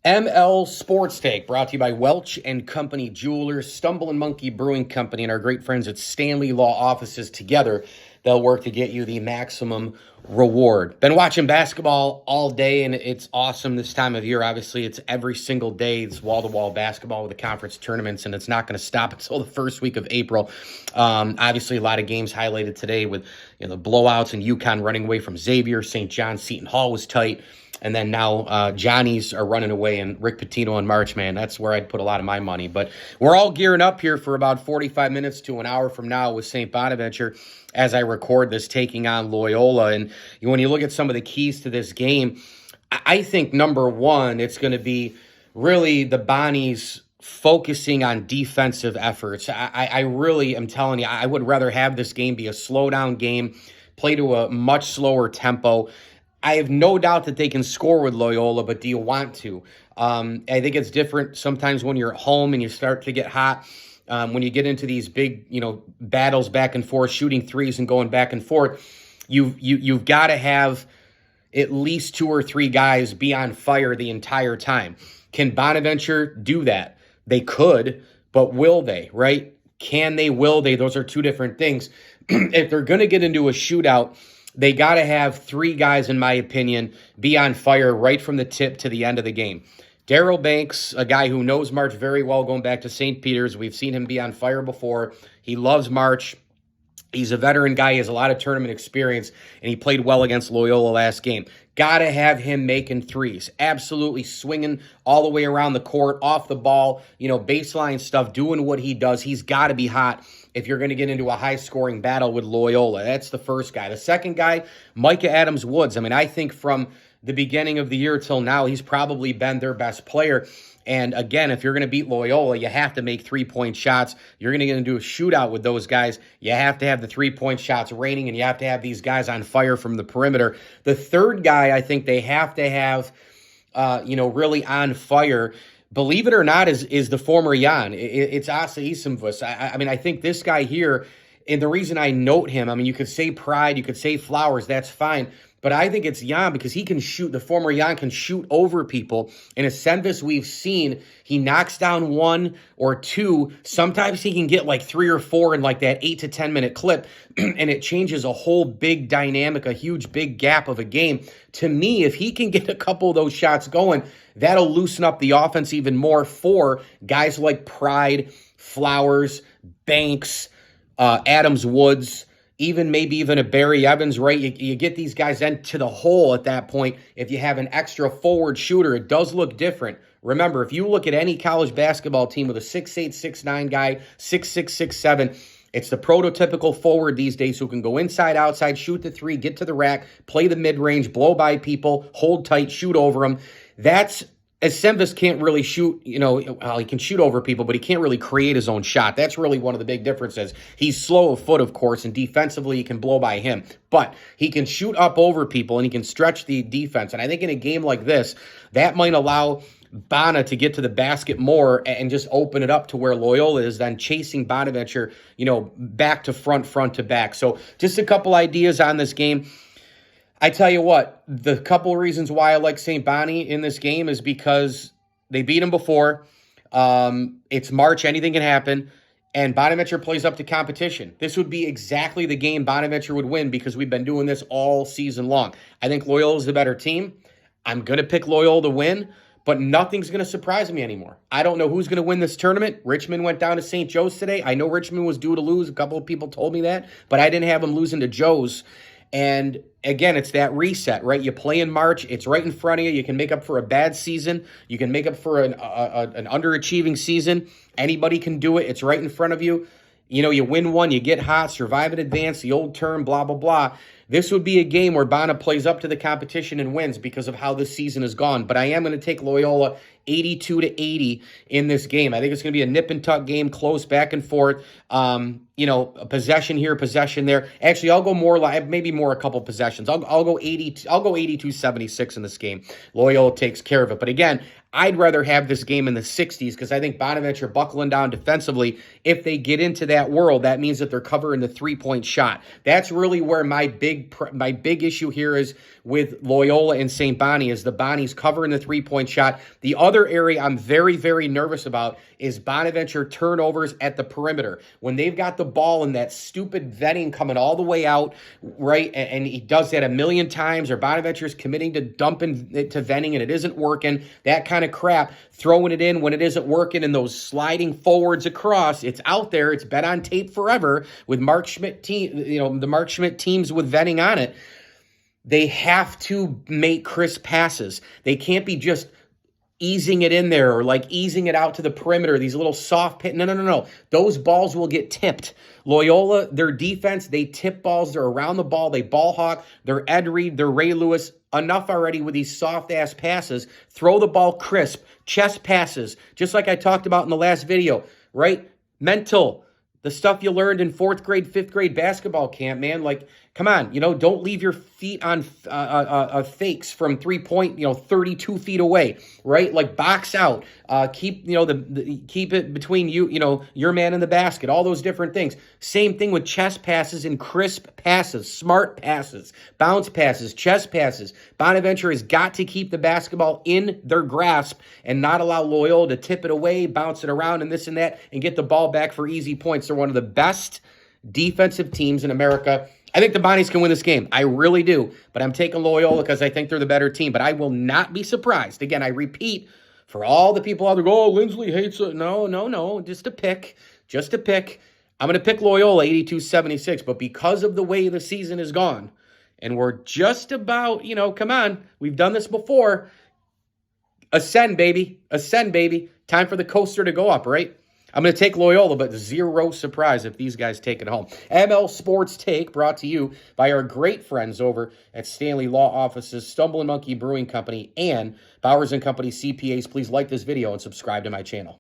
ML Sports Take, brought to you by Welch and Company Jewelers, Stumble and Monkey Brewing Company, and our great friends at Stanley Law Offices. Together, they'll work to get you the maximum reward. Been watching basketball all day, and it's awesome this time of year. Obviously, it's every single day. It's wall-to-wall basketball with the conference tournaments, and it's not going to stop until the first week of April. Obviously, a lot of games highlighted today with the blowouts and UConn running away from Xavier. St. John's Seton Hall was tight. And then now Johnny's are running away, and Rick Pitino and March, man, that's where I'd put a lot of my money. But we're all gearing up here for about 45 minutes to an hour from now with St. Bonaventure as I record this, taking on Loyola. And when you look at some of the keys to this game, I think, number one, it's going to be really the Bonnies focusing on defensive efforts. I really am telling you, I would rather have this game be a slow-down game, play to a much slower tempo. I have no doubt that they can score with Loyola, but do you want to? I think it's different sometimes when you're at home and you start to get hot. When you get into these big, battles back and forth, shooting threes and going back and forth, you've got to have at least two or three guys be on fire the entire time. Can Bonaventure do that? They could, but will they, right? Can they, will they? Those are two different things. If they're going to get into a shootout, they got to have three guys, in my opinion, be on fire right from the tip to the end of the game. Daryl Banks, a guy who knows March very well going back to St. Peter's. We've seen him be on fire before. He loves March. He's a veteran guy. He has a lot of tournament experience, and he played well against Loyola last game. Got to have him making threes. Absolutely swinging all the way around the court, off the ball, baseline stuff, doing what he does. He's got to be hot if you're going to get into a high-scoring battle with Loyola. That's the first guy. The second guy, Micah Adams-Woods. I think from the beginning of the year till now, he's probably been their best player. And again, if you're going to beat Loyola, you have to make three-point shots. You're going to get into a shootout with those guys. You have to have the three-point shots raining, and you have to have these guys on fire from the perimeter. The third guy I think they have to have, really on fire, believe it or not, is the former Jan. It's Asa Isamvus. I think this guy here, and the reason I note him, you could say Pride, you could say Flowers, that's fine. But I think it's Jan because he can shoot. The former Jan can shoot over people. And as Senvis, we've seen, he knocks down one or two. Sometimes he can get like three or four in like that 8 to 10 minute clip. And it changes a whole big dynamic, a huge big gap of a game. To me, if he can get a couple of those shots going, that'll loosen up the offense even more for guys like Pride, Flowers, Banks, Adams-Woods, maybe even a Barry Evans, right? You get these guys into the hole at that point. If you have an extra forward shooter, it does look different. Remember, if you look at any college basketball team with a 6'8", 6'9" guy, 6'6", 6'7", it's the prototypical forward these days who can go inside, outside, shoot the three, get to the rack, play the mid-range, blow by people, hold tight, shoot over them. As Senvis can't really shoot, he can shoot over people, but he can't really create his own shot. That's really one of the big differences. He's slow of foot, of course, and defensively you can blow by him. But he can shoot up over people, and he can stretch the defense. And I think in a game like this, that might allow Bana to get to the basket more and just open it up to where Loyola is then chasing Bonaventure, back to front to back. So just a couple ideas on this game. I tell you what, the couple of reasons why I like St. Bonnie in this game is because they beat them before. It's March, anything can happen, and Bonaventure plays up to competition. This would be exactly the game Bonaventure would win because we've been doing this all season long. I think Loyola is the better team. I'm going to pick Loyola to win, but nothing's going to surprise me anymore. I don't know who's going to win this tournament. Richmond went down to St. Joe's today. I know Richmond was due to lose. A couple of people told me that, but I didn't have them losing to Joe's. And again, it's that reset, right? You play in March. It's right in front of you. You can make up for a bad season. You can make up for an underachieving season. Anybody can do it. It's right in front of you. You win one, you get hot, survive in advance, the old term, blah, blah, blah. This would be a game where Bana plays up to the competition and wins because of how this season has gone. But I am going to take Loyola 82-80 in this game. I think it's going to be a nip and tuck game, close, back and forth. A possession here, possession there. Actually, I'll go more maybe more a couple possessions. I'll go 80. I'll go 82-76 in this game. Loyola takes care of it. But again, I'd rather have this game in the 60s because I think Bonaventure buckling down defensively. If they get into that world, that means that they're covering the three-point shot. That's really where my big issue here is with Loyola and St. Bonnie, is the Bonnies covering the three-point shot. The other area I'm very, very nervous about is Bonaventure turnovers at the perimeter. When they've got the ball and that stupid vetting coming all the way out, right, and he does that a million times, or Bonaventure's committing to dumping it to venting and it isn't working, that kind of crap, throwing it in when it isn't working, and those sliding forwards across, it's out there, it's been on tape forever with Mark Schmidt the Mark Schmidt teams with vetting on it. They have to make crisp passes. They can't be just easing it in there or like easing it out to the perimeter, these little soft pit. No. Those balls will get tipped. Loyola, their defense, they tip balls. They're around the ball. They ball hawk. They're Ed Reed. They're Ray Lewis. Enough already with these soft-ass passes. Throw the ball crisp. Chest passes, just like I talked about in the last video, right? Mental. The stuff you learned in 4th grade, 5th grade basketball camp, man. Like, come on, don't leave your feet on fakes from 3-point, 32 feet away, right? Like, box out. Keep, keep it between your man and the basket, all those different things. Same thing with chest passes and crisp passes, smart passes, bounce passes, chest passes. Bonaventure has got to keep the basketball in their grasp and not allow Loyola to tip it away, bounce it around and this and that, and get the ball back for easy points. They're one of the best defensive teams in America. I think the Bonnies can win this game. I really do. But I'm taking Loyola because I think they're the better team. But I will not be surprised. Again, I repeat, for all the people out there go, oh, Lindsley hates it. No. Just a pick. I'm going to pick Loyola 82-76. But because of the way the season is gone, and we're just about, come on, we've done this before. Ascend, baby. Time for the coaster to go up, right? I'm going to take Loyola, but zero surprise if these guys take it home. ML Sports Take, brought to you by our great friends over at Stanley Law Offices, Stumble and Monkey Brewing Company, and Bowers & Company CPAs. Please like this video and subscribe to my channel.